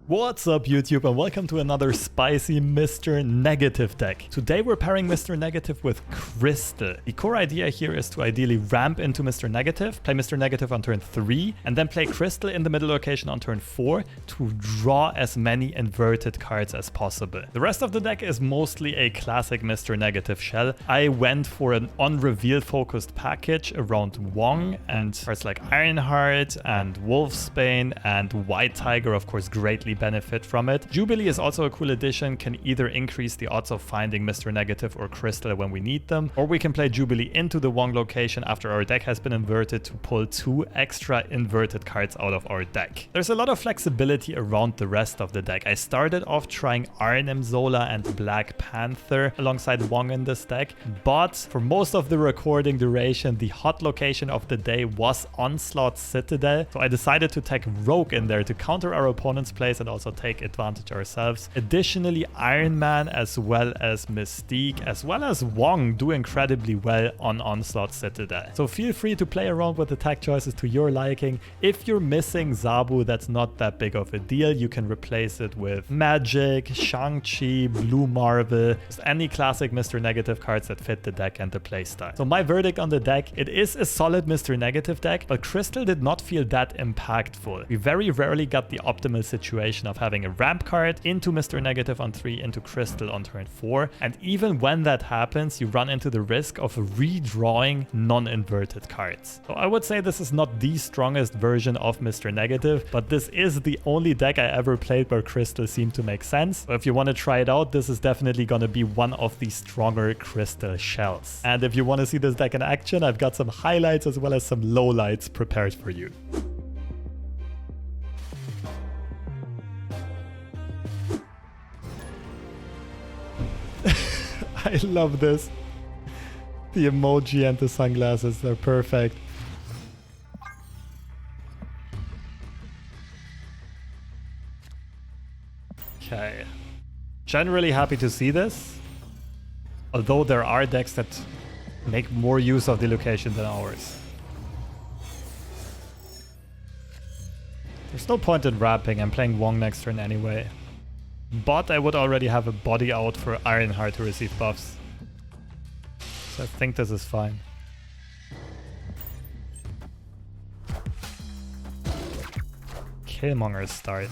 What's up YouTube and welcome to another spicy Mr. Negative deck. Today we're pairing Mr. Negative with Crystal. The core idea here is to ideally ramp into Mr. Negative, play Mr. Negative on turn 3, and then play Crystal in the middle location on turn 4 to draw as many inverted cards as possible. The rest of the deck is mostly a classic Mr. Negative shell. I went for an on-reveal focused package around Wong and cards like Ironheart and Wolfsbane and White Tiger of course greatly benefit from it. Jubilee is also a cool addition, can either increase the odds of finding Mr. Negative or Crystal when we need them, or we can play Jubilee into the Wong location after our deck has been inverted to pull 2 extra inverted cards out of our deck. There's a lot of flexibility around the rest of the deck. I started off trying Arnim Zola and Black Panther alongside Wong in this deck, but for most of the recording duration, the hot location of the day was Onslaught Citadel, so I decided to tag Rogue in there to counter our opponent's plays and also take advantage ourselves. Additionally, Iron Man as well as Mystique as well as Wong do incredibly well on Onslaught Citadel. So feel free to play around with the tag choices to your liking. If you're missing Zabu, that's not that big of a deal. You can replace it with Magic, Shang-Chi, Blue Marvel, just any classic Mr. Negative cards that fit the deck and the playstyle. So my verdict on the deck, it is a solid Mr. Negative deck, but Crystal did not feel that impactful. We very rarely got the optimal situation of having a ramp card into Mr. Negative on 3, into Crystal on turn 4, and even when that happens, you run into the risk of redrawing non-inverted cards. So I would say this is not the strongest version of Mr. Negative, but this is the only deck I ever played where Crystal seemed to make sense. So if you want to try it out, this is definitely going to be one of the stronger Crystal shells. And if you want to see this deck in action, I've got some highlights as well as some lowlights prepared for you. I love this. The emoji and the sunglasses, they're perfect. Okay. Generally happy to see this. Although there are decks that make more use of the location than ours. There's no point in wrapping, I'm playing Wong next turn anyway. But I would already have a body out for Ironheart to receive buffs. So I think this is fine. Killmonger start.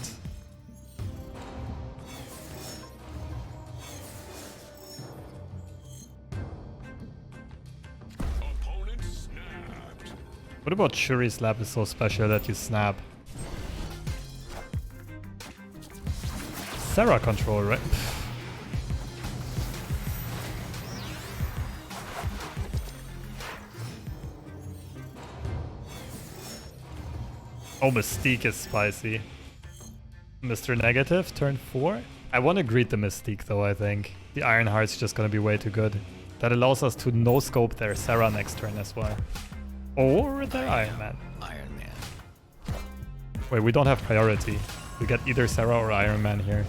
What about Shuri's Slap is so special that you snap? Sarah control, right? Oh, Mystique is spicy. Mr. Negative, turn 4? I want to greet the Mystique though, I think. The Ironheart's just gonna be way too good. That allows us to no-scope their Sarah next turn as well. Or their Iron Man. Iron Man. Wait, we don't have priority. We get either Sarah or Iron Man here.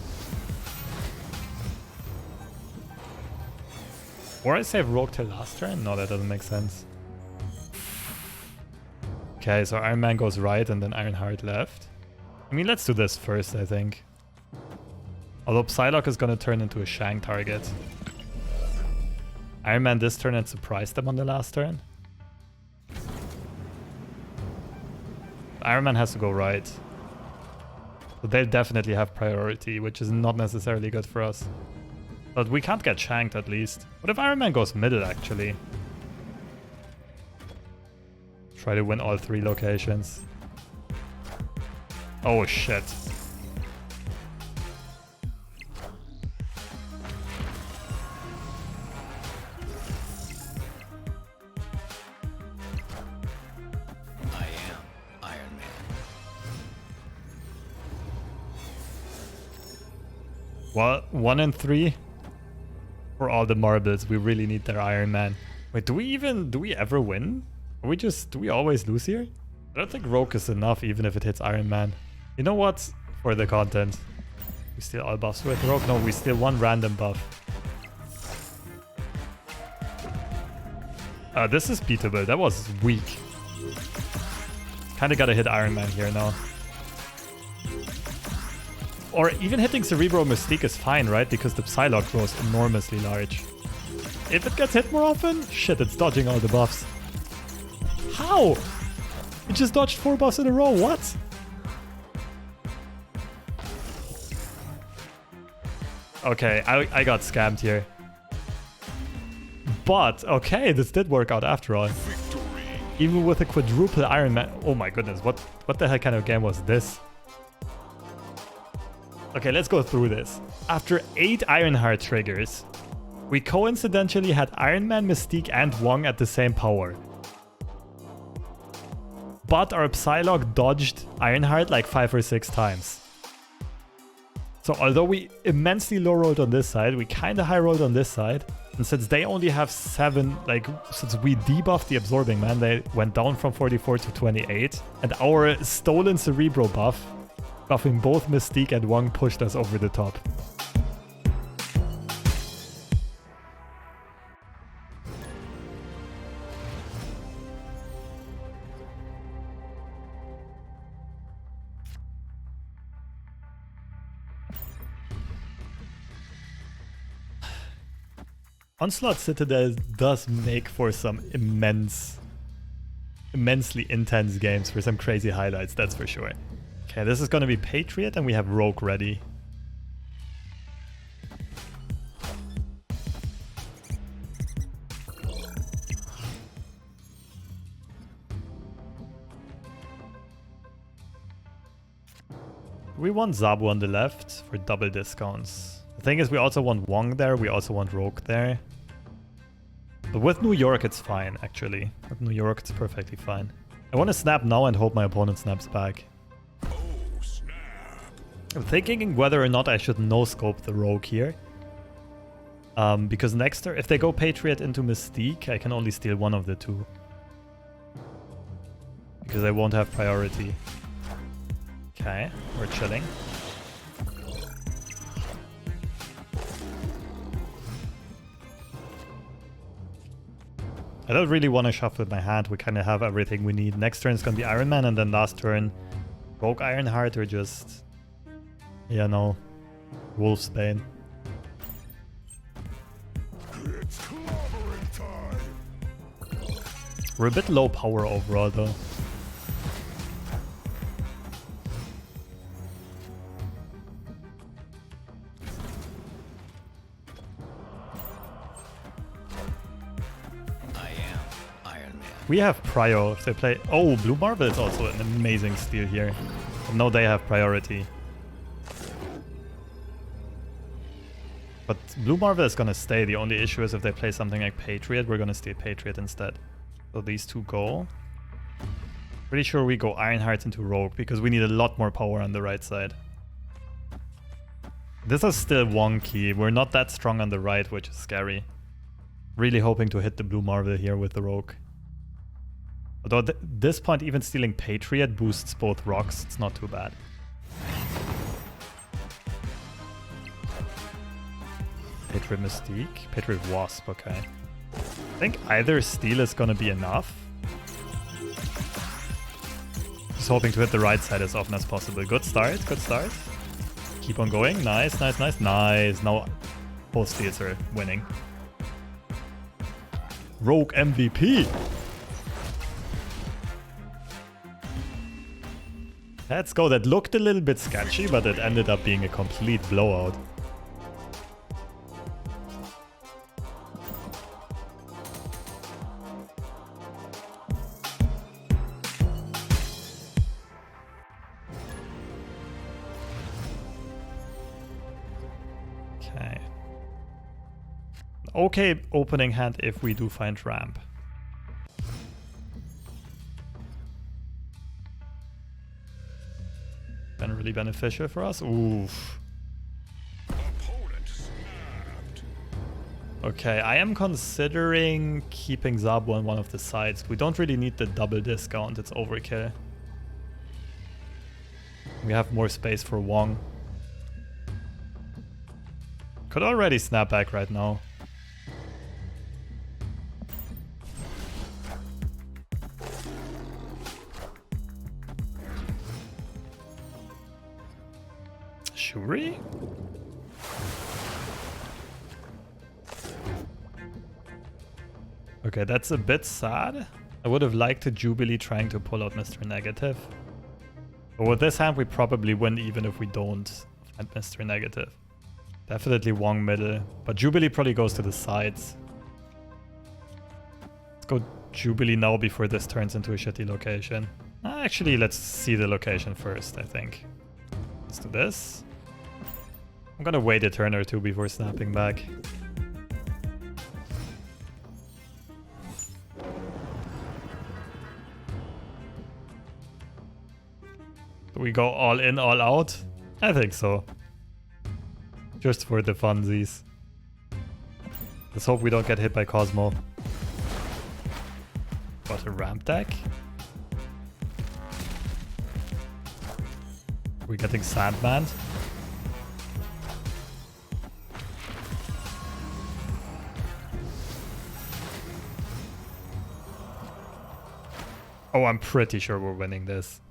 Or I save Rogue till last turn? No, that doesn't make sense. Okay, so Iron Man goes right and then Ironheart left. I mean, let's do this first, I think. Although Psylocke is gonna turn into a Shang target. Iron Man this turn and surprise them on the last turn. Iron Man has to go right. So they'll definitely have priority, which is not necessarily good for us. But we can't get shanked at least. What if Iron Man goes middle actually? Try to win all 3 locations. Oh shit. I am Iron Man. Well, 1 and 3. For all the marbles, we really need their Iron Man. Wait, do we ever win? Do we always lose here? I don't think Rogue is enough even if it hits Iron Man. You know what? For the content. We steal all buffs with Rogue? No, we steal 1 random buff. This is beatable. That was weak. Kinda gotta hit Iron Man here now. Or even hitting Cerebro Mystique is fine, right? Because the Psylocke grows enormously large. If it gets hit more often, shit, it's dodging all the buffs. How? It just dodged 4 buffs in a row, what? Okay, I got scammed here. But, okay, this did work out after all. Even with a quadruple Iron Man. Oh my goodness, what the hell kind of game was this? Okay, let's go through this. After 8 Ironheart triggers, we coincidentally had Iron Man, Mystique, and Wong at the same power. But our Psylocke dodged Ironheart like 5 or 6 times. So although we immensely low rolled on this side, we kind of high rolled on this side. And since they only have 7, like, since we debuffed the Absorbing Man, they went down from 44 to 28. And our stolen Cerebro buff, buffing both Mystique and Wong, pushed us over the top. Onslaught Citadel does make for some immensely intense games, for some crazy highlights, that's for sure. Okay, this is going to be Patriot and we have Rogue ready. We want Zabu on the left for double discounts. The thing is, we also want Wong there, we also want Rogue there. But with New York, it's fine, actually. With New York, it's perfectly fine. I want to snap now and hope my opponent snaps back. Oh, snap. I'm thinking whether or not I should no-scope the Rogue here. Because next turn, if they go Patriot into Mystique, I can only steal one of the two. Because I won't have priority. Okay, we're chilling. I don't really want to shuffle my hand. We kind of have everything we need. Next turn is going to be Iron Man, and then last turn Rogue Ironheart or just... yeah, no. Wolfsbane. It's clobbering time. We're a bit low power overall, though. We have Prio if they play... oh, Blue Marvel is also an amazing steal here. But no, they have priority. But Blue Marvel is gonna stay. The only issue is if they play something like Patriot, we're gonna steal Patriot instead. So these two go. Pretty sure we go Ironheart into Rogue because we need a lot more power on the right side. This is still wonky. We're not that strong on the right, which is scary. Really hoping to hit the Blue Marvel here with the Rogue. Although at this point, even stealing Patriot boosts both rocks. It's not too bad. Patriot Mystique. Patriot Wasp, okay. I think either steal is gonna be enough. Just hoping to hit the right side as often as possible. Good start, good start. Keep on going. Nice, nice, nice, nice. Now both steals are winning. Rogue MVP. Let's go. That looked a little bit sketchy, but it ended up being a complete blowout. Okay. Okay, opening hand if we do find ramp. Been really beneficial for us. Oof. Opponent snapped. Okay, I am considering keeping Zabu on one of the sides. We don't really need the double discount, it's overkill. We have more space for Wong. Could already snap back right now. Jury? Okay, that's a bit sad. I would have liked a Jubilee trying to pull out Mr. Negative. But with this hand, we probably win even if we don't find Mr. Negative. Definitely Wong middle, but Jubilee probably goes to the sides. Let's go Jubilee now before this turns into a shitty location. Actually, let's see the location first, I think. Let's do this. I'm gonna wait a turn or two before snapping back. Do we go all in, all out? I think so. Just for the funsies. Let's hope we don't get hit by Cosmo. Got a ramp deck. We're getting Sandman. Oh, I'm pretty sure we're winning this.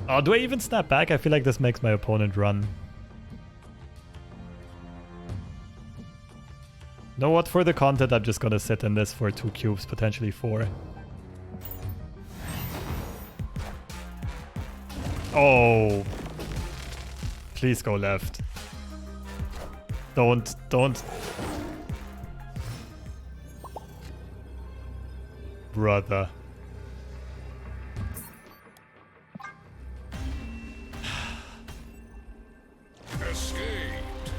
Oh, do I even snap back? I feel like this makes my opponent run. You know what? For the content, I'm just gonna sit in this for 2 cubes, potentially 4. Oh. Please go left. Don't. Brother. Escaped.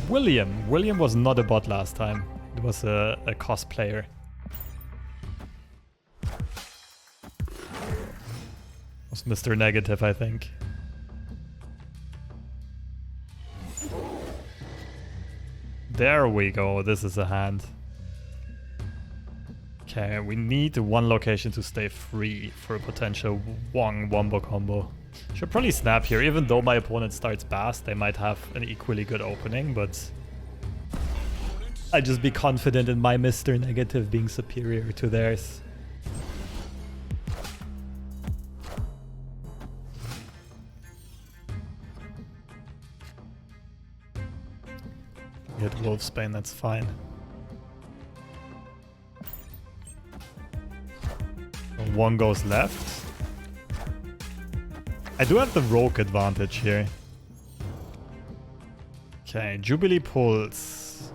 William was not a bot last time. It was a cosplayer. It was Mr. Negative, I think. There we go. This is a hand. Okay, we need one location to stay free for a potential Wong Wombo combo. Should probably snap here. Even though my opponent starts Bass, they might have an equally good opening, but I just be confident in my Mr. Negative being superior to theirs. Hit Wolfsbane, that's fine. One goes left. I do have the rogue advantage here. Okay, Jubilee pulls.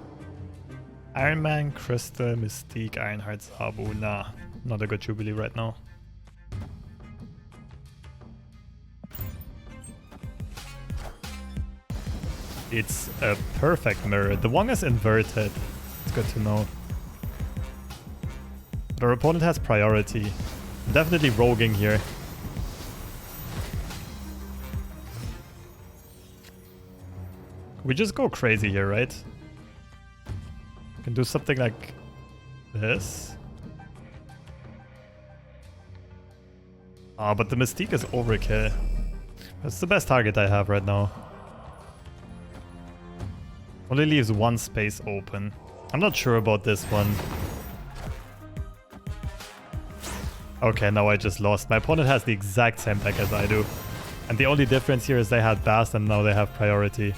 Iron Man, Crystal, Mystique, Ironheart, Zabu. Nah, not a good Jubilee right now. It's a perfect mirror. The Wong is inverted. It's good to know. But our opponent has priority. I'm definitely roguing here. We just go crazy here, right? Can do something like this. Ah, but the Mystique is overkill. That's the best target I have right now. Only leaves one space open. I'm not sure about this one. Okay, now I just lost. My opponent has the exact same deck as I do. And the only difference here is they had Bast and now they have priority.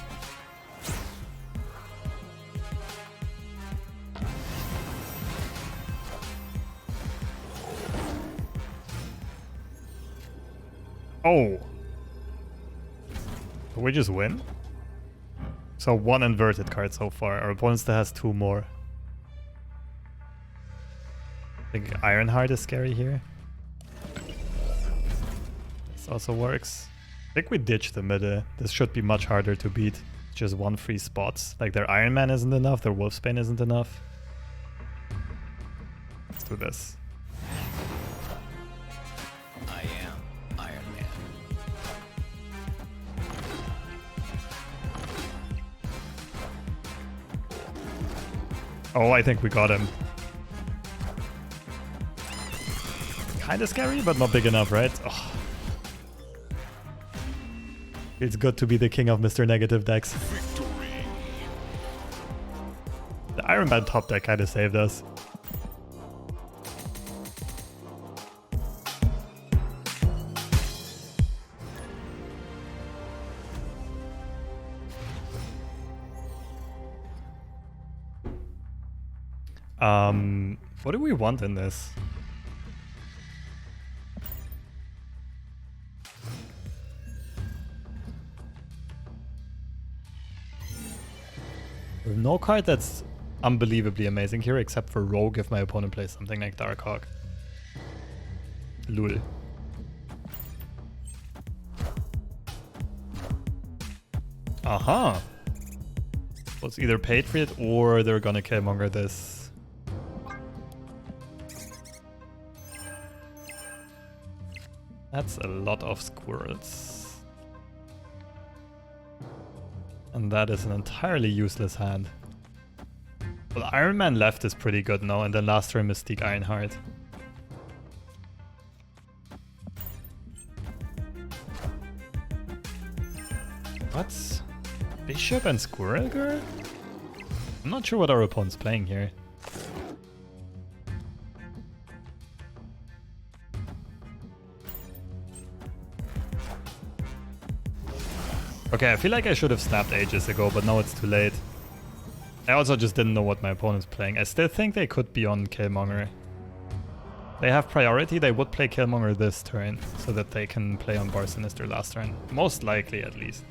Oh! Did we just win? So 1 inverted card so far. Our opponent still has 2 more. I think Ironheart is scary here. This also works. I think we ditched the middle. This should be much harder to beat. Just 1 free spots. Like their Iron Man isn't enough, their Wolfsbane isn't enough. Let's do this. I am Iron Man. Oh, I think we got him. Kinda scary, but not big enough, right? Oh. It's good to be the king of Mr. Negative decks. Victory. The Iron Man top deck kinda saved us. What do we want in this? There's no card that's unbelievably amazing here except for Rogue if my opponent plays something like Darkhawk. Lul. Aha! So it's either paid for it or they're gonna Killmonger this. That's a lot of squirrels. And that is an entirely useless hand. Well, Iron Man left is pretty good now, and then last turn Mystique Ironheart. What? Bishop and Squirrel Girl? I'm not sure what our opponent's playing here. Okay, I feel like I should have snapped ages ago, but now it's too late. I also just didn't know what my opponent's playing. I still think they could be on Killmonger. They have priority, they would play Killmonger this turn, so that they can play on Bar Sinister last turn. Most likely, at least.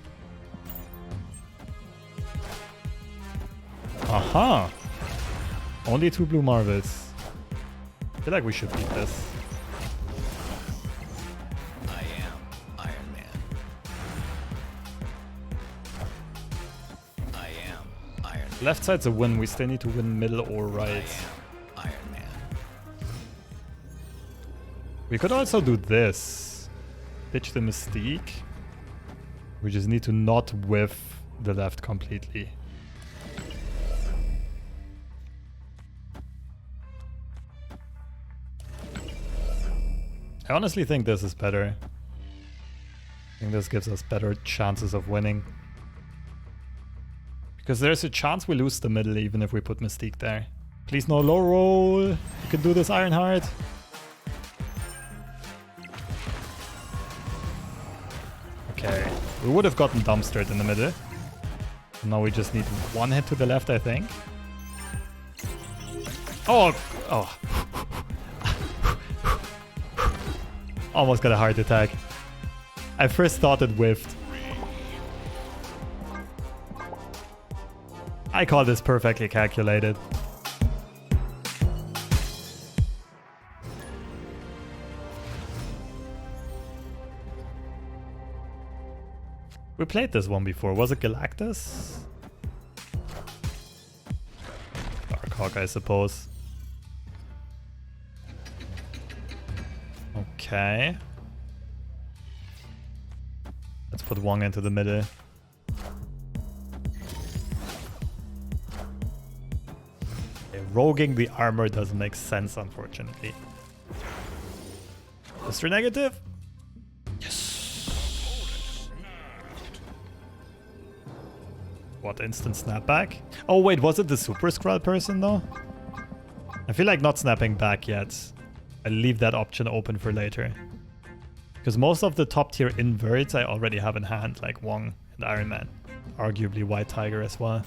Aha! Only 2 blue marbles. I feel like we should beat this. I am Iron Man. I am Iron Man. Left side's a win, we still need to win middle or I right. am Iron Man. We could also do this. Ditch the Mystique. We just need to not whiff the left completely. I honestly think this is better. I think this gives us better chances of winning. Because there's a chance we lose the middle even if we put Mystique there. Please no low roll. You can do this, Ironheart. Okay. We would have gotten dumpstered in the middle. Now we just need one hit to the left, I think. Oh! Oh. Almost got a heart attack. I first thought it whiffed. I call this perfectly calculated. We played this one before. Was it Galactus? Darkhawk, I suppose. Okay. Let's put Wong into the middle. Okay, roguing the armor doesn't make sense, unfortunately. Mr. Negative? Yes! What, instant snapback? Oh wait, was it the Super Skrull person though? I feel like not snapping back yet. I'll leave that option open for later. Because most of the top tier inverts I already have in hand, like Wong and Iron Man. Arguably White Tiger as well.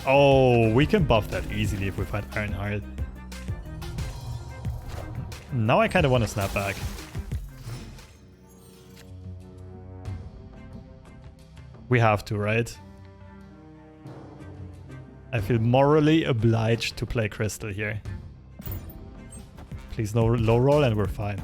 Oh, we can buff that easily if we fight Ironheart. Now I kind of want to snap back. We have to, right? I feel morally obliged to play Crystal here. Please no low roll and we're fine.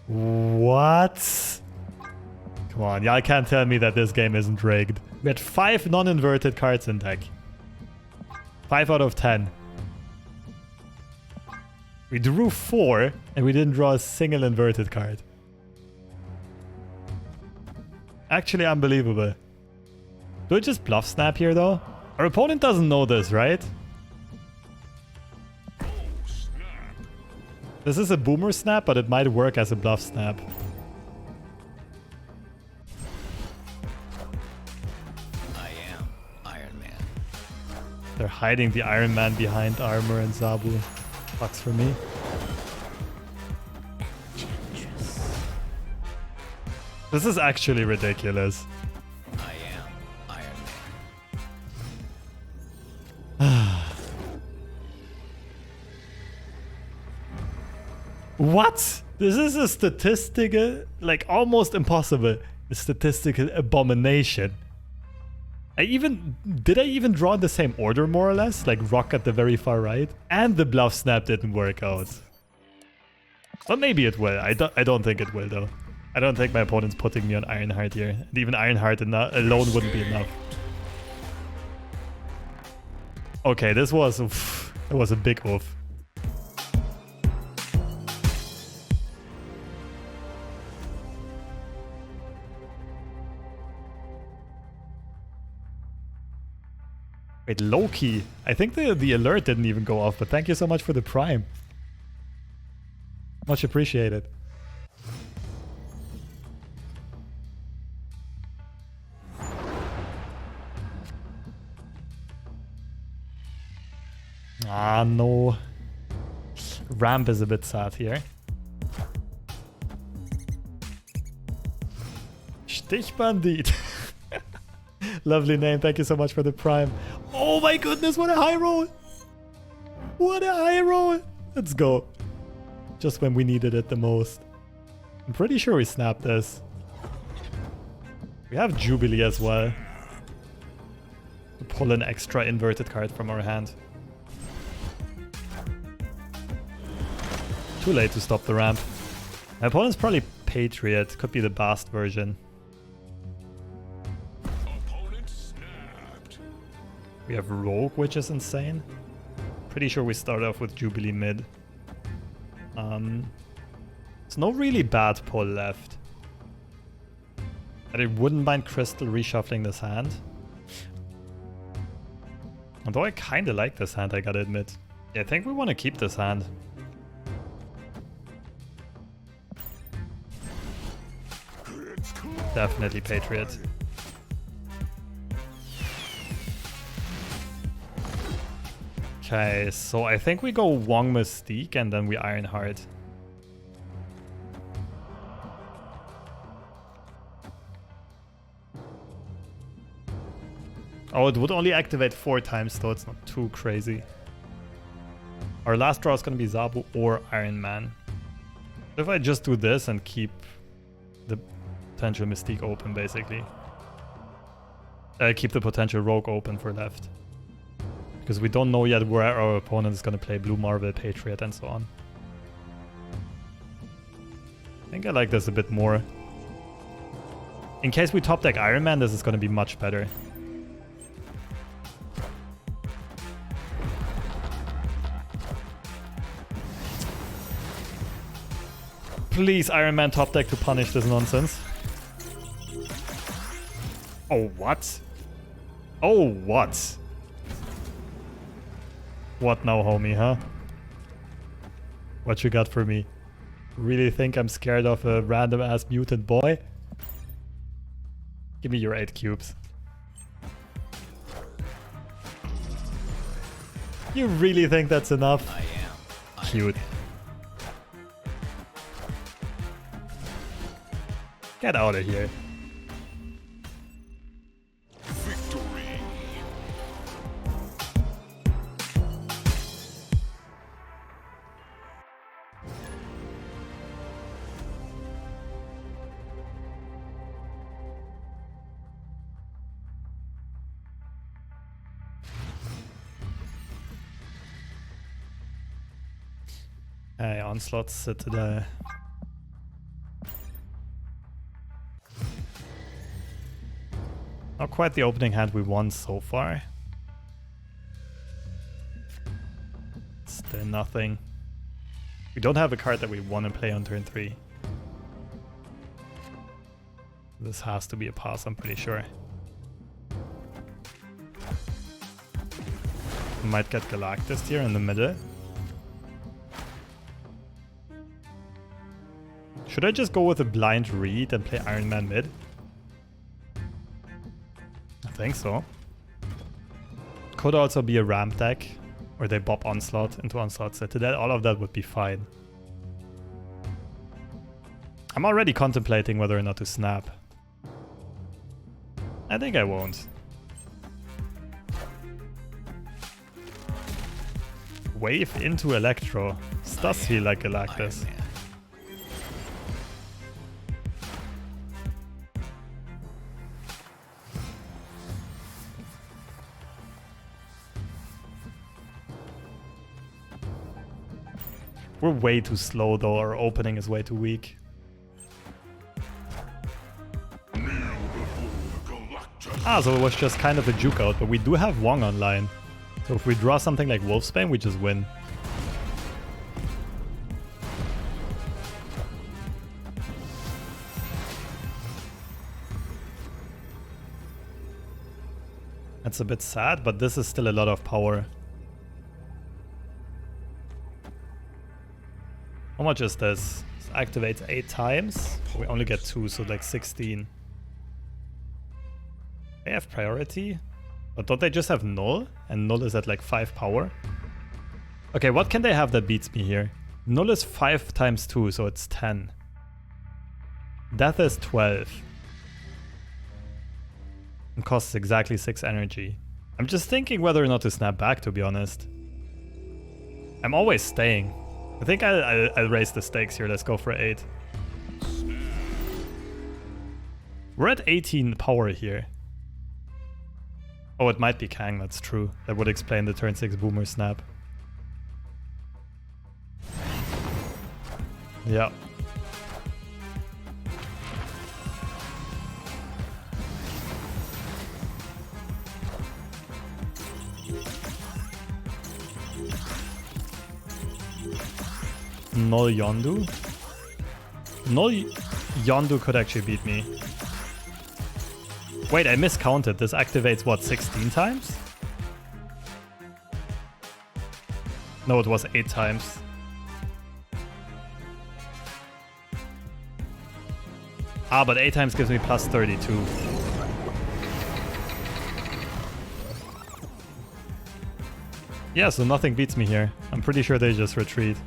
What? Come on, y'all can't tell me that this game isn't rigged. We had 5 non-inverted cards in deck. 5 out of 10. We drew 4 and we didn't draw a single inverted card. Actually unbelievable. Do I just bluff snap here though? Our opponent doesn't know this, right? This is a boomer snap, but it might work as a bluff snap. I am Iron Man. They're hiding the Iron Man behind armor and Zabu. Fucks for me. This is actually ridiculous. I am Iron Man. What? This is a statistical, like almost impossible, a statistical abomination. Did I even draw in the same order more or less? Like rock at the very far right? And the bluff snap didn't work out. Well, maybe it will. I don't think it will though. I don't think my opponent's putting me on Ironheart here. And even Ironheart alone wouldn't be enough. Okay, this was, oof, it was a big oof. Wait, low-key. I think the alert didn't even go off, but thank you so much for the prime. Much appreciated. Ah, no. Ramp is a bit sad here. Stichbandit. Lovely name. Thank you so much for the prime. Oh my goodness, what a high roll. What a high roll. Let's go. Just when we needed it the most. I'm pretty sure we snapped this. We have Jubilee as well. To pull an extra inverted card from our hand. Too late to stop the ramp. My opponent's probably Patriot. Could be the Bast version. Opponent snapped. We have Rogue, which is insane. Pretty sure we start off with Jubilee mid. There's no really bad pull left. But I wouldn't mind Crystal reshuffling this hand. Although I kind of like this hand, I gotta admit. Yeah, I think we want to keep this hand. Definitely Patriot. Okay, so I think we go Wong Mystique and then we Ironheart. Oh, it would only activate 4 times, though it's not too crazy. Our last draw is going to be Zabu or Iron Man. If I just do this and keep the potential Mystique open, basically. Keep the potential Rogue open for left. Because we don't know yet where our opponent is going to play Blue Marvel, Patriot, and so on. I think I like this a bit more. In case we top deck Iron Man, this is going to be much better. Please, Iron Man top deck to punish this nonsense. Oh, what? Oh, what? What now, homie, huh? What you got for me? Really think I'm scared of a random-ass mutant boy? Give me your 8 cubes. You really think that's enough? I am Cute. Get out of here. Victory. Hey, Onslaught Citadel. Not quite the opening hand we won so far. Still nothing. We don't have a card that we want to play on turn 3. This has to be a pass, I'm pretty sure. Might get Galactus here in the middle. Should I just go with a blind read and play Iron Man mid? I think so. Could also be a ramp deck, or they bop Onslaught into Onslaught Citadel. All of that would be fine. I'm already contemplating whether or not to snap. I think I won't. Wave into Electro. This does feel like Galactus. Iron Man. We're way too slow though, our opening is way too weak. Ah, so it was just kind of a juke out, but we do have Wong online. So if we draw something like Wolfsbane, we just win. That's a bit sad, but this is still a lot of power. How much is this? This activates 8 times. We only get 2, so like 16. They have priority? But don't they just have null? And null is at like 5 power? Okay, what can they have that beats me here? Null is 5 times 2, so it's 10. Death is 12. And costs exactly 6 energy. I'm just thinking whether or not to snap back, to be honest. I'm always staying. I think I'll raise the stakes here. Let's go for 8. We're at 18 power here. Oh, it might be Kang, that's true. That would explain the turn 6 boomer snap. Yeah. Null Yondu? Null Yondu could actually beat me. Wait, I miscounted. This activates what, 16 times? No, it was 8 times. Ah, but 8 times gives me plus 32. Yeah, so nothing beats me here. I'm pretty sure they just retreat.